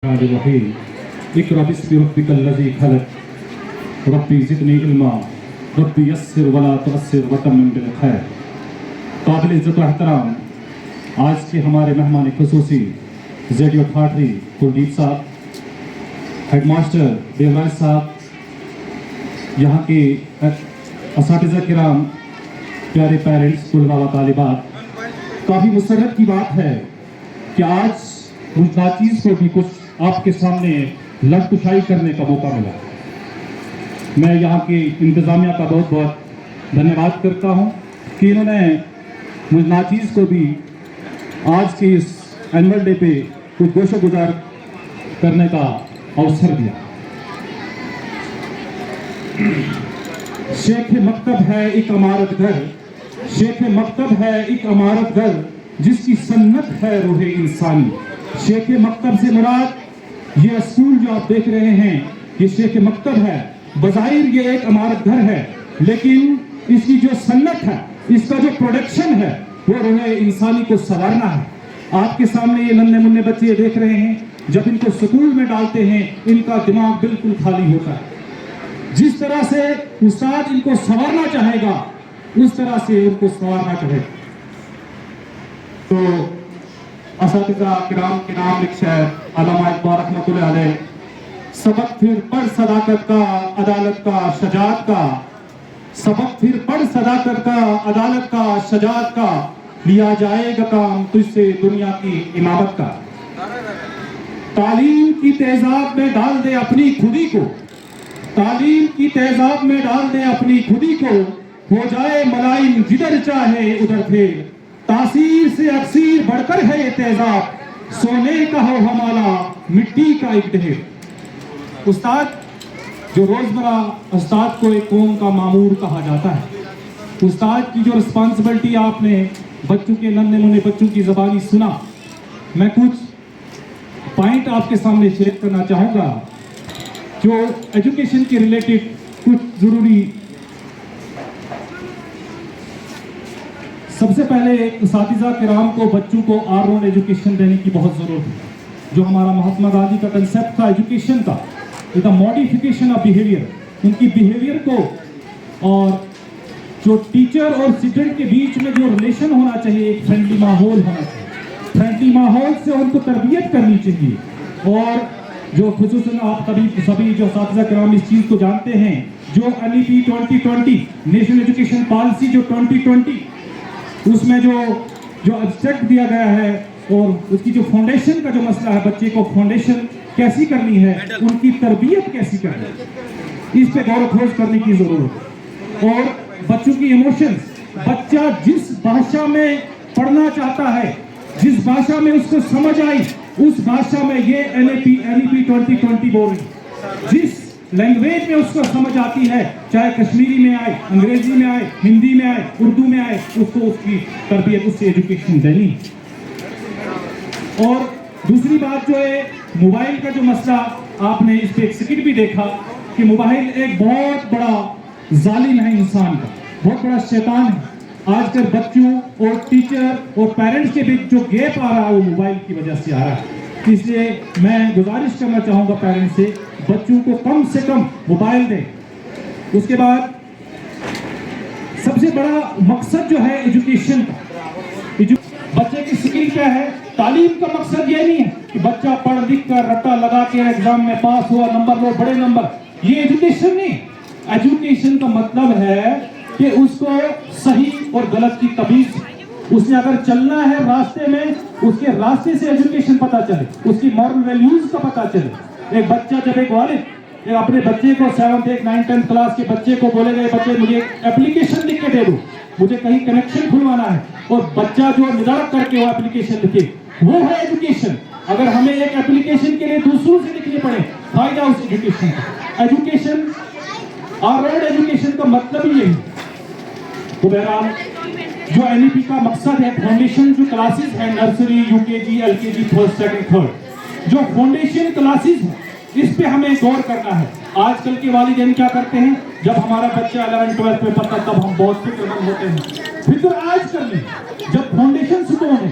الرحیم اقرأ باسم ربک الذی خلق ربی زدنی علما ربی یسر ولا تعسر وتمم بالخیر۔ قابل عزت و احترام آج کے ہمارے مہمان خصوصی زیڈیو ٹھاٹری کلدیپ صاحب، ہیڈ ماسٹر دیوراج صاحب، یہاں کے اساتذہ کرام، پیارے پیرنٹس، طلباء و طالبات، کافی مسرت کی بات ہے کہ آج مجھ ناچیز کو بھی کچھ آپ کے سامنے لب کشائی کرنے کا موقع ملا۔ میں یہاں کی انتظامیہ کا بہت بہت دھنیہ واد کرتا ہوں کہ انہوں نے مجھ ناچیز کو بھی آج کے اس اینول ڈے پہ کچھ گوش و گزار کرنے کا اوسر دیا۔ شیخ مکتب ہے ایک عمارت گھر، شیخ مکتب ہے ایک عمارت گھر، جس کی سنت ہے روح انسانی۔ شیخ مکتب سے مراد یہ اسکول جو آپ دیکھ رہے ہیں، یہ شیخ مکتب ہے۔ بظاہر یہ ایک عمارت گھر ہے، لیکن اس کی جو سنت ہے، اس کا جو پروڈکشن ہے، وہ روح انسانی کو سنوارنا ہے۔ آپ کے سامنے یہ ننھے منھے بچے دیکھ رہے ہیں، جب ان کو سکول میں ڈالتے ہیں ان کا دماغ بالکل خالی ہوتا ہے۔ جس طرح سے استاد ان کو سنوارنا چاہے گا، اس طرح سے ان کو سنوارنا چاہے گا۔ تو اساتذہ کرام کے نام ایک شعر علامہ اقبال رحمۃ اللہ علیہ، سبق پھر پڑھ صداقت کا، عدالت کا، شجاعت کا، سبق پھر پڑھ صداقت کا، عدالت کا، شجاعت کا، لیا جائے گا کام تجھ سے دنیا کی امامت کا۔ تعلیم کی تیزاب میں ڈال دے اپنی خودی کو، تعلیم کی تیزاب میں ڈال دے اپنی خودی کو، ہو جائے ملائم جدھر چاہے ادھر پھیر، تاثیر سے اکثیر بڑھ کر ہے یہ تیزاب، سونے کا ہو ہمارا مٹی کا ایک ڈھیر۔ استاد جو روزمرہ استاد کو ایک قوم کا معمور کہا جاتا ہے، استاد کی جو رسپانسبلٹی آپ نے بچوں کے ننھے منھے بچوں کی زبانی سنا، میں کچھ پوائنٹ آپ کے سامنے شیئر کرنا چاہوں گا جو ایجوکیشن کے ریلیٹڈ کچھ ضروری۔ سب سے پہلے اساتذہ کرام کو بچوں کو آل راؤنڈ ایجوکیشن دینے کی بہت ضرورت ہے۔ جو ہمارا مہاتما گاندھی کا کنسیپٹ تھا ایجوکیشن کا، دا موڈیفیکیشن آف بیہیویئر، ان کی بیہیویئر کو، اور جو ٹیچر اور اسٹوڈنٹ کے بیچ میں جو ریلیشن ہونا چاہیے، ایک فرینڈلی ماحول ہونا چاہیے، فرینڈلی ماحول سے ان کو تربیت کرنی چاہیے۔ اور جو خصوصاً آپ سبھی جو اساتذہ کرام اس چیز کو جانتے ہیں، جو NEP 2020 نیشنل ایجوکیشن پالیسی جو 2020، اس میں جو ایبسٹریکٹ دیا گیا ہے، اور اس کی جو فاؤنڈیشن کا جو مسئلہ ہے، بچے کو فاؤنڈیشن کیسی کرنی ہے، ان کی تربیت کیسی کرنی ہے، اس پہ غور و خوض کرنے کی ضرورت ہے۔ اور بچوں کی ایموشنز، بچہ جس بھاشا میں پڑھنا چاہتا ہے، جس بھاشا میں اس کو سمجھ آئی، اس بھاشا میں یہ NEP 2020 بول رہی، جس لینگویج میں اس کو سمجھ آتی ہے، چاہے کشمیری میں آئے، انگریزی میں آئے، ہندی میں آئے، اردو میں آئے، اس کو اس کی تربیت، اس سے ایجوکیشن دینی۔ اور دوسری بات جو ہے موبائل کا جو مسئلہ، آپ نے اس پہ ایک سکٹ بھی دیکھا کہ موبائل ایک بہت بڑا ظالم ہے، انسان کا بہت بڑا شیطان ہے۔ آج کل بچوں اور ٹیچر اور پیرنٹس کے بیچ جو گیپ آ رہا ہے، وہ موبائل کی وجہ سے آ رہا ہے۔ اس لیے میں گزارش کرنا چاہوں گا پیرنٹس سے، بچوں کو کم سے کم موبائل دیں۔ اس کے بعد سب سے بڑا مقصد جو ہے ایجوکیشن کا، بچے کی سکل کیا ہے؟ تعلیم کا مقصد یہ نہیں ہے کہ بچہ پڑھ لکھ کر رٹا لگا کے ایگزام میں پاس ہوا، نمبر لو، بڑے نمبر، یہ ایجوکیشن نہیں۔ ایجوکیشن کا مطلب ہے کہ اس کو صحیح اور غلط کی تمیز، اس نے اگر چلنا ہے راستے میں، اس کے راستے سے ایجوکیشن پتا چلے، اس کی مورل ویلیوز کا پتا چلے۔ ایک بچہ جب ایک والد اپنے بچے کو 7th 8th 9th 10th class کے بچے کو بولے گئے، بچے مجھے اپلیکیشن لکھ کے دے دو، مجھے کہیں کنیکشن کھلوانا ہے، اور بچہ جو نظارت کر کے وہ اپلیکیشن لکھے، وہ ہے ایجوکیشن۔ اگر ہمیں ایک اپلیکیشن کے لیے دوسروں سے لکھنے پڑے، فائدہ اس ایجوکیشن کا۔ ایجوکیشن، آل راؤنڈ ایجوکیشن کا مطلب ہی یہی۔ تو بہرحال جو NEP کا مقصد ہے، فاؤنڈیشن جو کلاسز ہیں، nursery, UKG LKG first second third, جو فاؤنڈیشن کلاسز ہیں، اس پہ ہمیں غور کرنا ہے۔ آج کل کے والدین کیا کرتے ہیں، جب ہمارا بچہ 11 12 میں پڑھتا تب ہم بہت فکر مند ہوتے ہیں۔ فکر آج کر لیں، جب فاؤنڈیشن سٹرونگ ہے،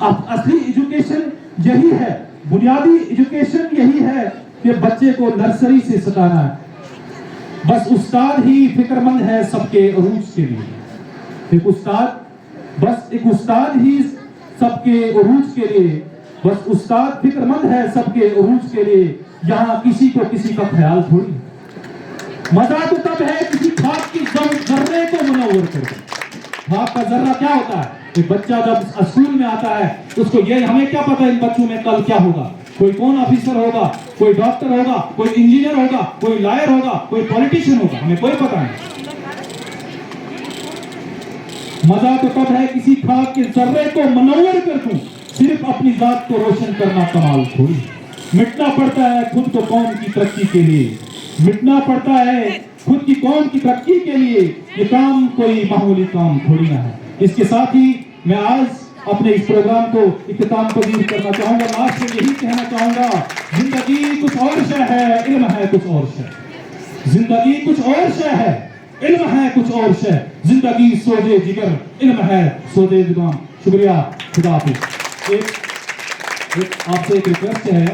اصلی ایجوکیشن یہی ہے, بنیادی ایجوکیشن یہی ہے کہ بچے کو نرسری سے سکھانا ہے. بس استاد ہی فکر مند ہے سب کے عروج کے لیے. ایک استاد ہی سب کے عروج کے لیے, بس استاد فکر مند ہے سب کے عروج کے لیے. یہاں کسی کو کسی کا خیال تھوڑی. مزہ تو تب ہے کسی خاک کی ذرے کو منور کر کے. خاک کا ذرہ کیا ہوتا ہے؟ ایک بچہ جب اسکول میں آتا ہے اس کو یہ ہمیں کیا پتا ان بچوں میں کل کیا ہوگا, کوئی کون آفیسر ہوگا, کوئی ڈاکٹر ہوگا, کوئی انجینئر ہوگا, کوئی لائر ہوگا, کوئی پولیٹیشین ہوگا, ہمیں کوئی پتا نہیں. مزہ تو تب ہے کسی خاک کے ذرے کو منور کر دوں, صرف اپنی ذات کو روشن کرنا کمال تھوڑی. مٹنا پڑتا ہے خود کو قوم کی ترقی کے لیے, مٹنا پڑتا ہے خود کی قوم کی ترقی کے لیے. یہ کام کوئی معمولی کام تھوڑی نہ ہے. اس کے ساتھ ہی میں آج اپنے اس پروگرام کو اختتام پذیر کرنا چاہوں گا. لاسٹ میں یہی کہنا چاہوں گا, زندگی کچھ اور شے ہے, علم ہے کچھ اور شے. زندگی کچھ اور شے ہے, علم ہے کچھ اور شے. زندگی سوجے جگر, علم ہے سوجے زبان. شکریہ, خدا حافظ. آپ سے ایک ریکویسٹ ہے